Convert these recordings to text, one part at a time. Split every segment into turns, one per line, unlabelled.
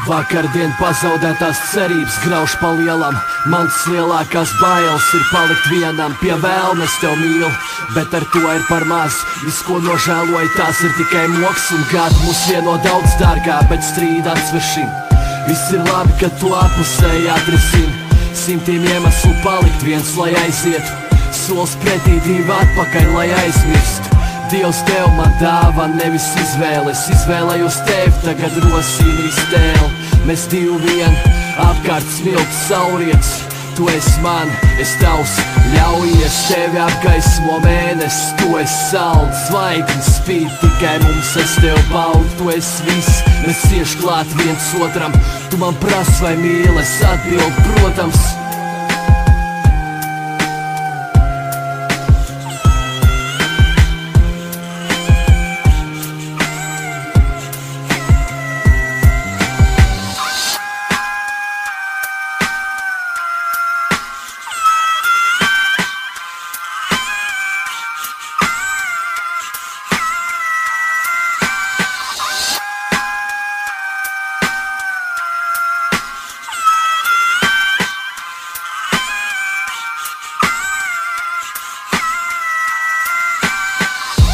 Vakardien pazaudētās cerības grauž pa lielam. Mans lielākās bailes ir palikt vienam. Pie vēlna es tev mīlu, bet ar to ir par maz. Viss, ko nožēloju, tās ir tikai moks un gadi. Mūs vieno daudz dārgā, bet strīd atsver šim. Viss ir labi, ka to apusēji atrisina. Simtiem iemeslu palikt viens, lai aizietu. Sols pretī, divi atpakaļ, lai aizmirstu. Dievs tev man dāvā, nevis izvēles. Izvēlējos tevi, tagad rosīnīs tēli. Mēs divi vien, apkārt smilts saulrietis. Tu esi man, es tavs, ļaujies. Tevi apgaismo mēnesis, tu esi saule. Zvaigznes spīd, tikai mums es tev baudu. Tu esi viss, mēs cieši klāt viens otram. Tu man prasi, vai mīli, es atbildu, protams.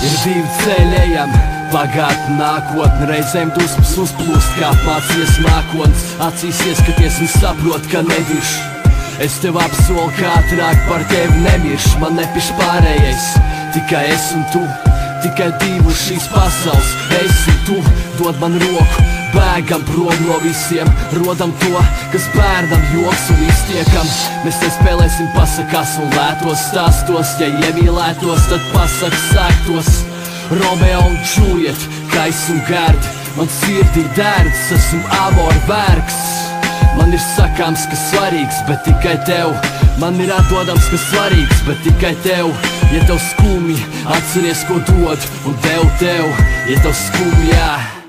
Ir divi ceļi ejam, pagātne, nākotne. Reizēm dusmas uzplūst, kā mācies mākotnes. Acīs ieskaties un saprot, ka nediršu. Es tev apsolu, kā ātrāk par tevi nemiršu. Man nepiš pārējais, tikai es un tu. Tikai divu šīs pasaules, es un tu. Dod man roku, bēgam prom no visiem. Rodam to, kas bērnam joks un iztiekam. Mēs te spēlēsim pasakās un lētos stāstos. Ja iemīlētos, tad pasakas sāktos. Romeo un Džuliet, Kais un Gerd. Man sirdī dērds, esmu amor vergs. Man ir sakāms, kas svarīgs, bet tikai tev. Man ir atdodams, kas svarīgs, bet tikai tev. Ja tev skumji, atceries, ko dod, un devu tev. Ja tev skumji, jā.